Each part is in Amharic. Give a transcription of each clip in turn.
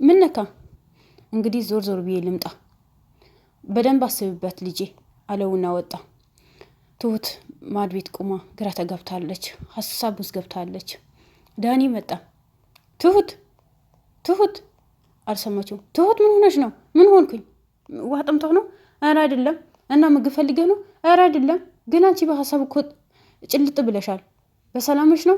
ምን ነካ? እንግዲህ ዞር ዞር ብዬ ልምጣ። በደንብ አስብበት ልጄ አለውና ወጣ። ትሁት ማድ ቤት ቁማ ግራ ተጋብታለች። ሀሳብ ውስጥ ገብታለች። ዳኒ መጣ። ትሁት ትሁት አልሰማችውም። ትሁት ምን ሆነሽ ነው? ምን ሆንኩኝ? ውሃ ጠምተው ነው? ኧረ አይደለም። እና ምግብ ፈልገህ ነው? ኧረ አይደለም። ግን አንቺ በሀሳብ እኮ ጭልጥ ብለሻል። በሰላምሽ ነው?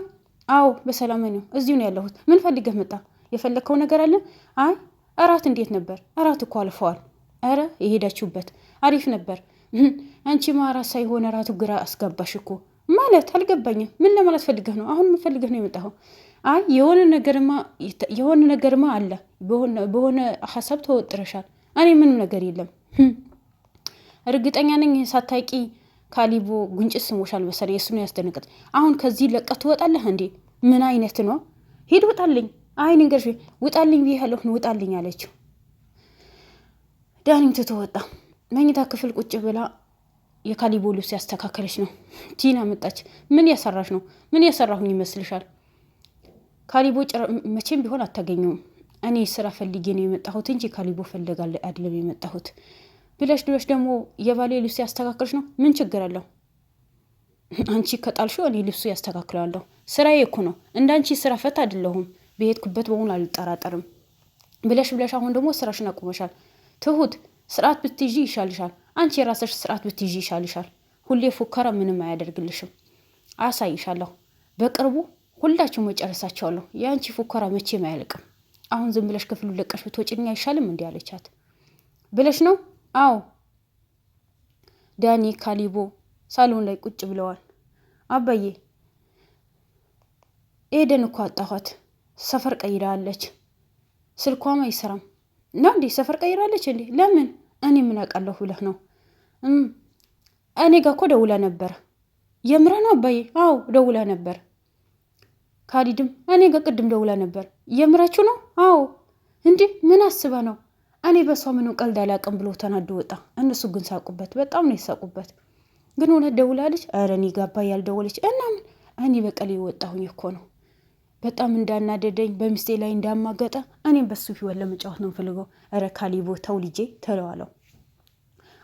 አዎ በሰላም ነው። እዚሁ ነው ያለሁት። ምን ፈልገህ መጣ? የፈለግከው ነገር አለ? አይ እራት እንዴት ነበር? እራት እኮ አልፈዋል። ኧረ የሄዳችሁበት አሪፍ ነበር። አንቺ ማራት ሳይሆን እራቱ ግራ አስገባሽ እኮ። ማለት አልገባኝም። ምን ለማለት ፈልገህ ነው? አሁን ምን ፈልገህ ነው የመጣኸው? አይ የሆነ ነገርማ አለ። በሆነ ሀሳብ ተወጥረሻል። እኔ ምንም ነገር የለም። እርግጠኛ ነኝ ሳታቂ ካሊቦ ጉንጭ ስሞሻል መሰለኝ። የእሱ ነው ያስደነገጥ። አሁን ከዚህ ለቀህ ትወጣለህ እንዴ? ምን አይነት ነው? ሂድ ውጣልኝ። አይ ንገርሽ ውጣልኝ ብዬሃለሁ። ውጣልኝ አለችው። ዳኒም ትቶ ወጣ። መኝታ ክፍል ቁጭ ብላ የካሊቦ ልብስ ያስተካከለች ነው። ቲና መጣች። ምን ያሰራሽ ነው? ምን ያሰራሁኝ ይመስልሻል? ካሊቦ መቼም ቢሆን አታገኘውም። እኔ ስራ ፈልጌ ነው የመጣሁት እንጂ ካሊቦ ፈለጋለ አይደለም የመጣሁት ብለሽ ድረሽ ደግሞ የባሌ ልብስ ያስተካከለች ነው። ምን ችግር አለው? አንቺ ከጣልሽው እኔ ልብሱ ያስተካክላለሁ። ስራዬ እኮ ነው። እንዳንቺ ስራ ፈት አይደለሁም። በሄድኩበት በሙሉ አልጠራጠርም ብለሽ አሁን ደግሞ ስራሽን አቁመሻል። ትሁት ስርዓት ብትይዢ ይሻልሻል። አንቺ የራስሽ ስርዓት ብትይዢ ይሻልሻል። ሁሌ ፉከራ ምንም አያደርግልሽም። አሳይሻለሁ። በቅርቡ ሁላችሁ መጨረሳቸዋለሁ። የአንቺ ፉከራ መቼም አያልቅም። አሁን ዝም ብለሽ ክፍሉ ለቀሽ ብትወጪኝ አይሻልም? እንዲህ አለቻት። ብለሽ ነው? አዎ። ዳኒ ካሊቦ ሳሎን ላይ ቁጭ ብለዋል። አባዬ ኤደን እኮ አጣኋት። ሰፈር ቀይራለች። ስልኳም አይሰራም ነው እንዴ? ሰፈር ቀይራለች እንዴ? ለምን? እኔ ምን አውቃለሁ ብለህ ነው? እኔ ጋር እኮ ደውላ ነበር። የምራ ነው አባዬ? አዎ ደውላ ነበር። ካሊድም እኔ ጋር ቅድም ደውላ ነበር። የምራችሁ ነው? አዎ። እንዴ ምን አስበ ነው? እኔ በሷ ምንም ቀልድ አላውቅም ብሎ ተናዶ ወጣ። እነሱ ግን ሳቁበት። በጣም ነው የሳቁበት። ግን እውነት ደውላለች? ኧረ እኔ ጋር አባዬ ያልደወለች እና ምን? እኔ በቀል የወጣሁኝ እኮ ነው። በጣም እንዳናደደኝ በሚስቴ ላይ እንዳማገጠ እኔም በሱ ህይወት ለመጫወት ነው ፈልገው። ኧረ ካሊቦ ተው ልጄ ተለዋለው።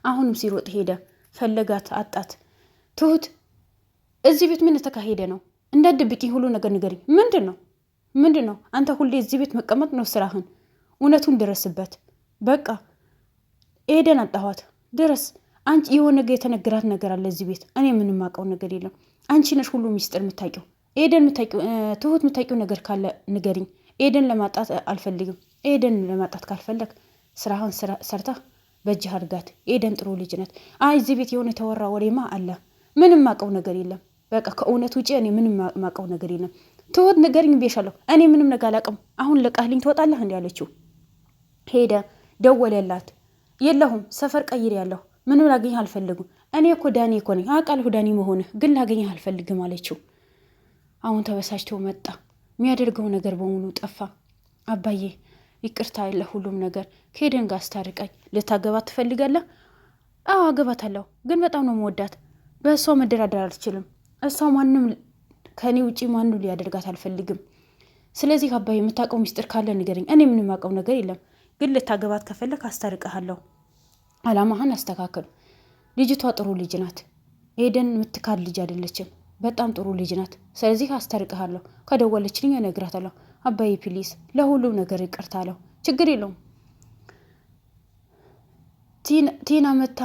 አሁንም ሲሮጥ ሄደ። ፈለጋት፣ አጣት። ትሁት እዚህ ቤት ምን ተካሄደ ነው? እንዳትደብቂኝ ሁሉ ነገር ንገሪኝ። ምንድን ነው? አንተ ሁሌ እዚህ ቤት መቀመጥ ነው ስራህን? እውነቱን ድረስበት። በቃ ኤደን አጣኋት። ድረስ አንቺ የሆነ ነገር የተነገራት ነገር አለ እዚህ ቤት። እኔ ምንም አውቀው ነገር የለም። አንቺ ነሽ ሁሉ ሚስጥር የምታውቂው። ኤደን ትሁት የምታውቂው ነገር ካለ ንገሪኝ። ኤደን ለማጣት አልፈልግም። ኤደን ለማጣት ካልፈለግ ስራህን ሰርታ በእጅህ አድርጋት። ኤደን ጥሩ ልጅ ናት። አይ እዚህ ቤት የሆነ የተወራ ወሬማ አለ። ምንም አውቀው ነገር የለም። በቃ ከእውነት ውጪ እኔ ምንም ማቀው ነገር የለም። ትሁት ንገሪኝ ብዬሻለሁ። እኔ ምንም ነገር አላውቅም። አሁን ለቃልኝ ትወጣለህ እንዲ አለችው። ሄደ። ደወለላት። የለሁም ሰፈር ቀይር ያለሁ ምንም ላገኝህ አልፈልግም። እኔ እኮ ዳኒ እኮ ነኝ። አውቃለሁ ዳኒ መሆንህ፣ ግን ላገኝህ አልፈልግም አለችው። አሁን ተበሳጭቶ መጣ። የሚያደርገው ነገር በሙሉ ጠፋ። አባዬ ይቅርታ ለሁሉም ነገር። ከኤደን ጋር አስታርቀኝ። ልታገባት ትፈልጋለህ? አዎ አገባታለሁ፣ ግን በጣም ነው መወዳት። በእሷ መደራደር አልችልም። እሷ ማንም ከኔ ውጪ ማንም ሊያደርጋት አልፈልግም። ስለዚህ አባዬ የምታውቀው ሚስጥር ካለ ንገረኝ። እኔ ምንም አውቀው ነገር የለም፣ ግን ልታገባት ከፈለክ አስታርቀሃለሁ። አላማህን አስተካክል። ልጅቷ ጥሩ ልጅ ናት። ኤደን የምትካድ ልጅ አይደለችም። በጣም ጥሩ ልጅ ናት። ስለዚህ አስታርቀሃለሁ። ከደወለችልኝ እነግራታለሁ። አባዬ ፕሊስ፣ ለሁሉም ነገር ይቅርታለሁ። ችግር የለውም። ቲና መታ።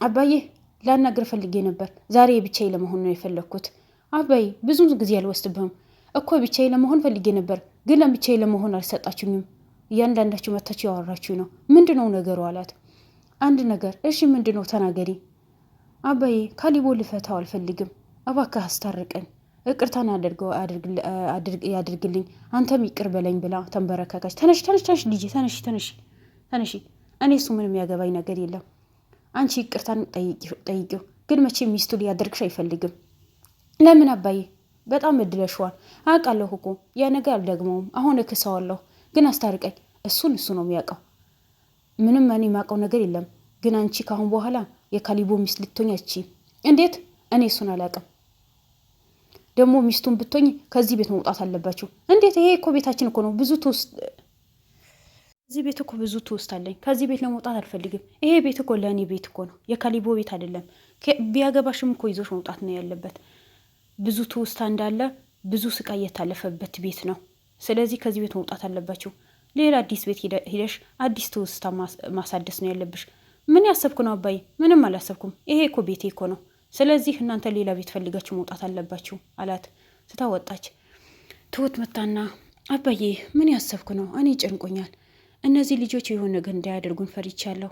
አባዬ ላናገር ፈልጌ ነበር። ዛሬ ብቻዬ ለመሆን ነው የፈለግኩት። አባዬ ብዙ ጊዜ አልወስድብህም እኮ ብቻዬ ለመሆን ፈልጌ ነበር፣ ግን ለብቻዬ ለመሆን አልሰጣችሁኝም። እያንዳንዳችሁ መታችሁ ያወራችሁ ነው። ምንድነው ነገሩ አላት። አንድ ነገር። እሺ ምንድነው? ተናገሪ። አባዬ ካሊቦ ልፈታው አልፈልግም። እባክህ አስታርቀኝ። ይቅርታን ያድርግልኝ። አንተም ይቅር በለኝ ብላ ተንበረከከች። ተነሽ ልጄ፣ ተነሺ። እኔ እሱ ምንም ያገባኝ ነገር የለም። አንቺ ይቅርታን ጠይቂው፣ ግን መቼ ሚስቱ ሊያደርግሽ አይፈልግም። ለምን አባዬ? በጣም እድለሽዋል። አውቃለሁ እኮ ያ ነገር አልደግመውም። አሁን እክሰዋለሁ፣ ግን አስታርቀኝ። እሱ ነው የሚያውቀው። ምንም እኔ የማውቀው ነገር የለም። ግን አንቺ ካሁን በኋላ የካሊቦ ሚስት ልትሆኝ አትችይም። እንዴት? እኔ እሱን አላውቅም። ደግሞ ሚስቱን ብትሆኝ ከዚህ ቤት መውጣት አለባችሁ። እንዴት? ይሄ እኮ ቤታችን እኮ ነው። ብዙ እዚህ ቤት እኮ ብዙ ትውስታለኝ። ከዚህ ቤት ለመውጣት አልፈልግም። ይሄ ቤት እኮ ለእኔ ቤት እኮ ነው፣ የካሊቦ ቤት አይደለም። ቢያገባሽም እኮ ይዞሽ መውጣት ነው ያለበት። ብዙ ትውስታ እንዳለ ብዙ ስቃይ የታለፈበት ቤት ነው። ስለዚህ ከዚህ ቤት መውጣት አለባችሁ። ሌላ አዲስ ቤት ሂደሽ አዲስ ትውስታ ማሳደስ ነው ያለብሽ። ምን ያሰብኩ ነው አባዬ? ምንም አላሰብኩም። ይሄ እኮ ቤቴ እኮ ነው። ስለዚህ እናንተ ሌላ ቤት ፈልጋችሁ መውጣት አለባችሁ አላት። ስታወጣች ትሁት መታና አባዬ ምን ያሰብኩ ነው? እኔ ጨንቆኛል። እነዚህ ልጆች የሆነ ነገር እንዳያደርጉን ፈሪቻለሁ።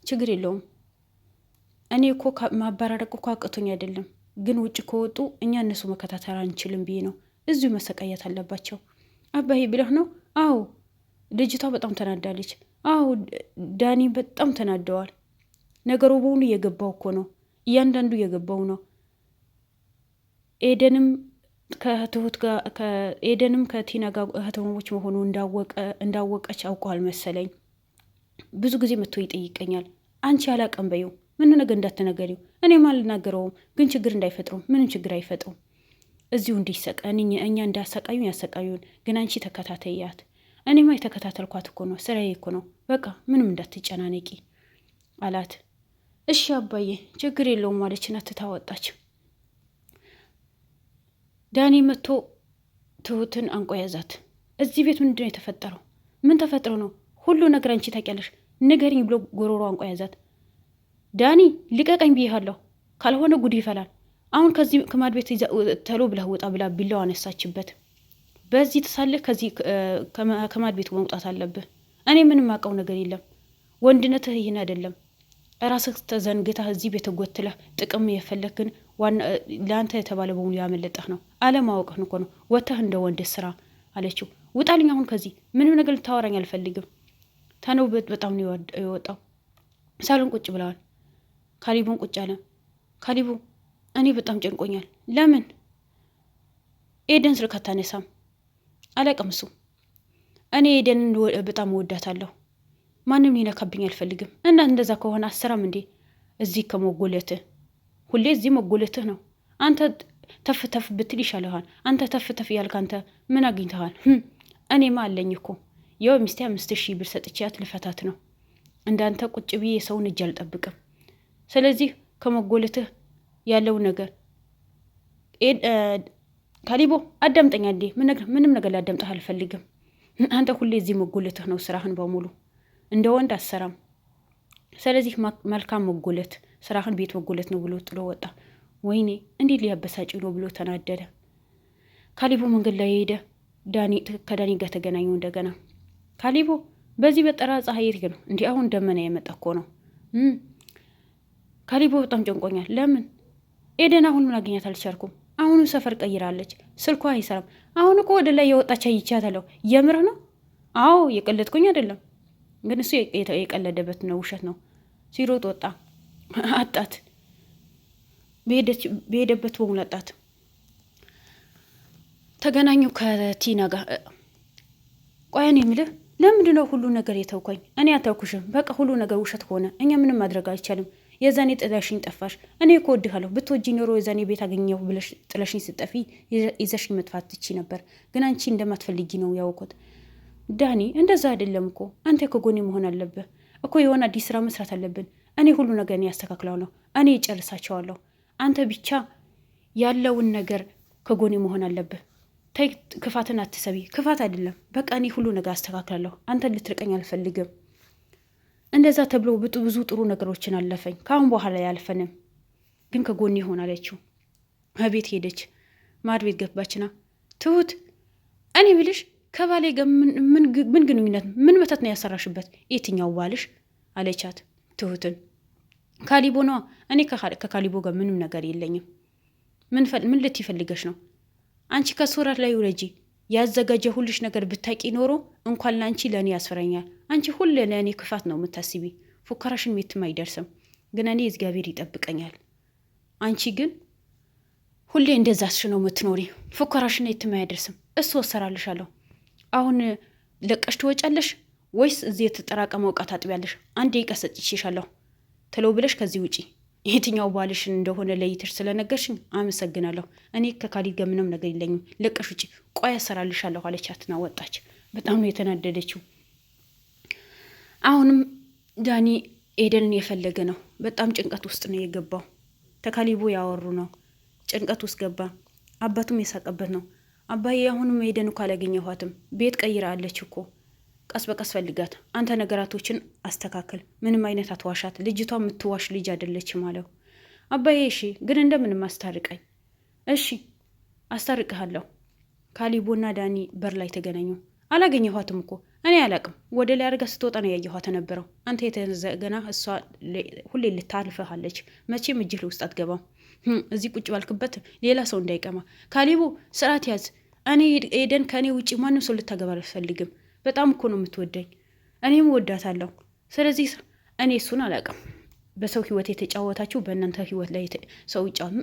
ችግር የለውም። እኔ እኮ ማበራረቅ እኮ አቅቶኝ አይደለም፣ ግን ውጭ ከወጡ እኛ እነሱ መከታተል አንችልም ብዬ ነው። እዚሁ መሰቃየት አለባቸው አባዬ ብለህ ነው? አዎ ልጅቷ በጣም ተናዳለች። አዎ ዳኒ በጣም ተናደዋል። ነገሩ በሙሉ እየገባው እኮ ነው፣ እያንዳንዱ እየገባው ነው። ኤደንም ከቲና ጋር እህትማማቾች መሆኑ እንዳወቀች አውቀዋል መሰለኝ። ብዙ ጊዜ መጥቶ ይጠይቀኛል። አንቺ አላቀም በይው፣ ምን ነገር እንዳትነገሪው። እኔም አልናገረውም፣ ግን ችግር እንዳይፈጥሩም። ምንም ችግር አይፈጥሩም። እዚሁ እኛ እንዳያሰቃዩን ያሰቃዩን፣ ግን አንቺ ተከታተያት። እኔማ የተከታተልኳት እኮ ነው፣ ስራዬ እኮ ነው። በቃ ምንም እንዳትጨናነቂ አላት። እሺ አባዬ ችግር የለውም ማለችና ትታወጣች። ዳኒ መጥቶ ትሁትን አንቆ ያዛት። እዚህ ቤት ምንድን ነው የተፈጠረው? ምን ተፈጥሮ ነው? ሁሉ ነገር አንቺ ታውቂያለሽ፣ ንገሪኝ ብሎ ጎሮሮ አንቆ ያዛት። ዳኒ ልቀቀኝ ብዬሃለሁ፣ ካልሆነ ጉድ ይፈላል። አሁን ከዚህ ከማድ ቤት ተሎ ብለህ ወጣ ብላ ቢላው አነሳችበት። በዚህ ተሳለህ ከዚህ ከማድ ቤት መውጣት አለብህ። እኔ ምንም አውቀው ነገር የለም። ወንድነትህ ይህን አይደለም። ራስህ ተዘንግተህ እዚህ ቤት ጎትለህ ጥቅም የፈለግን ለአንተ የተባለ በሙሉ ያመለጠህ ነው። አለማወቅህን እኮ ነው። ወጥተህ እንደ ወንድ ስራ አለችው። ውጣልኝ አሁን ከዚህ ምንም ነገር ልታወራኝ አልፈልግም። ተነውበት በጣም ነው የወጣው። ሳሎን ቁጭ ብለዋል። ካሊቦን ቁጭ አለ። ካሊቦ እኔ በጣም ጨንቆኛል። ለምን? ኤደን ስልክ አታነሳም? አላውቅም። እሱ እኔ ኤደንን በጣም እወዳታለሁ። ማንም ሊነካብኝ አልፈልግም። እና እንደዛ ከሆነ አሰራም እንዴ እዚህ ከመጎለትህ ሁሌ እዚህ መጎለትህ ነው። አንተ ተፍ ተፍ ብትል ይሻልሃል። አንተ ተፍ ተፍ ያልክ አንተ ምን አግኝተሃል? እኔማ አለኝ እኮ ያው ሚስቴ 5,000 ብር ሰጥቻት ልፈታት ነው። እንዳንተ ቁጭ ብዬ የሰውን እጅ አልጠብቅም። ስለዚህ ከመጎለትህ ያለው ነገር ካሊቦ አዳምጠኛ እንዴ። ምንም ነገር ላዳምጥህ አልፈልግም። አንተ ሁሌ እዚህ መጎለትህ ነው ስራህን በሙሉ እንደ ወንድ አሰራም። ስለዚህ መልካም መጎለት ስራህን ቤት መጎለት ነው ብሎ ጥሎ ወጣ። ወይኔ እንዴት ሊያበሳጭ ነው ብሎ ተናደደ። ካሊቦ መንገድ ላይ ሄደ። ከዳኒ ጋር ተገናኙ። እንደገና ካሊቦ በዚህ በጠራ ፀሐይ የት ነው እንዲህ? አሁን ደመና የመጣ እኮ ነው። ካሊቦ በጣም ጨንቆኛል። ለምን? ኤደን አሁን ምን አገኛት አልቻልኩም። አሁኑ ሰፈር ቀይራለች፣ ስልኳ አይሰራም። አሁን እኮ ወደ ላይ የወጣች አይቻታለሁ። የምር ነው? አዎ የቀለድኩኝ አይደለም፣ ግን እሱ የቀለደበት ነው፣ ውሸት ነው። ሲሮጥ ወጣ፣ አጣት። በሄደበት በሙሉ አጣት። ተገናኙ ከቲና ጋር። ቆያን የሚልህ ለምንድን ነው ሁሉ ነገር የተውከኝ? እኔ አታውኩሽም። በቃ ሁሉ ነገር ውሸት ከሆነ እኛ ምንም ማድረግ አይቻልም። የዛኔ ጥለሽኝ ጠፋሽ። እኔ እኮ እወድሃለሁ። ብትወጂኝ ኖሮ የዛኔ ቤት አገኘሁ ብለሽ ጥለሽኝ ስጠፊ ይዘሽኝ መጥፋት ትቺ ነበር። ግን አንቺ እንደማትፈልጊ ነው ያውቁት። ዳኒ እንደዛ አይደለም እኮ። አንተ ከጎኔ መሆን አለብህ እኮ። የሆነ አዲስ ስራ መስራት አለብን። እኔ ሁሉ ነገር እኔ ያስተካክለዋለሁ። እኔ እጨርሳቸዋለሁ። አንተ ብቻ ያለውን ነገር ከጎኔ መሆን አለብህ። ተይ ክፋትን አትሰቢ። ክፋት አይደለም። በቃ እኔ ሁሉ ነገር አስተካክላለሁ። አንተ ልትርቀኝ አልፈልግም። እንደዛ ተብሎ ብዙ ጥሩ ነገሮችን አለፈኝ። ከአሁን በኋላ ያልፈንም፣ ግን ከጎኔ ይሆን አለችው። ቤት ሄደች። ማድ ቤት ገባችና ትሁት እኔ ብልሽ ከባሌ ጋር ምን ግንኙነት ምን መተት ነው ያሰራሽበት? የትኛው ባልሽ አለቻት ትሁትን። ካሊቦ ነዋ። እኔ ከካሊቦ ጋር ምንም ነገር የለኝም። ምን ልትይፈልገሽ ነው? አንቺ ከሱራት ላይ ውረጂ። ያዘጋጀ ሁልሽ ነገር ብታቂ ኖሮ እንኳን ለአንቺ ለእኔ ያስፈረኛል። አንቺ ሁሌ ለእኔ ክፋት ነው የምታስቢ። ፉከራሽን የትም አይደርስም። ግን እኔ እግዚአብሔር ይጠብቀኛል። አንቺ ግን ሁሌ እንደዛሽ ነው የምትኖሪ። ፉከራሽን የትም አይደርስም። እሱ ወሰራልሻለሁ። አሁን ለቀሽ ትወጫለሽ ወይስ እዚህ የተጠራቀመ እውቀት አጥቢያለሽ? አንዴ ቀሰጭሽሻለሁ ተለው ብለሽ ከዚህ ውጪ። የትኛው ባልሽን እንደሆነ ለይትሽ ስለነገርሽኝ አመሰግናለሁ። እኔ ከካሊድ ጋር ምንም ነገር የለኝም። ለቀሽ ውጪ። ቆይ አሰራልሻለሁ አለቻትና ወጣች። በጣም ነው የተናደደችው። አሁንም ዳኒ ኤደንን የፈለገ ነው። በጣም ጭንቀት ውስጥ ነው የገባው። ተካሊቡ ያወሩ ነው። ጭንቀት ውስጥ ገባ። አባቱም የሳቀበት ነው። አባዬ አሁንም ኤደን እኮ አላገኘኋትም። ቤት ቀይራለች እኮ ቀስ በቀስ ፈልጋት። አንተ ነገራቶችን አስተካክል። ምንም አይነት አትዋሻት። ልጅቷ የምትዋሽ ልጅ አይደለችም አለው። አባዬ እሺ፣ ግን እንደምንም አስታርቀኝ። እሺ አስታርቅሃለሁ። ካሊቦና ዳኒ በር ላይ ተገናኙ። አላገኘኋትም እኮ እኔ አላቅም። ወደ ላይ አድርጋ ስትወጣ ነው ያየኋት ነበረው። አንተ የተዘገና እሷ ሁሌ ልታልፈሃለች። መቼም እጅህ ውስጥ አትገባም። እዚህ ቁጭ ባልክበት ሌላ ሰው እንዳይቀማ። ካሊቦ ስርዓት ያዝ። እኔ ኤደን ከእኔ ውጭ ማንም ሰው ልታገባ አልፈልግም። በጣም እኮ ነው የምትወደኝ፣ እኔም ወዳታለሁ። ስለዚህ እኔ እሱን አላቅም። በሰው ህይወት የተጫወታችሁ በእናንተ ህይወት ላይ ሰው ይጫወት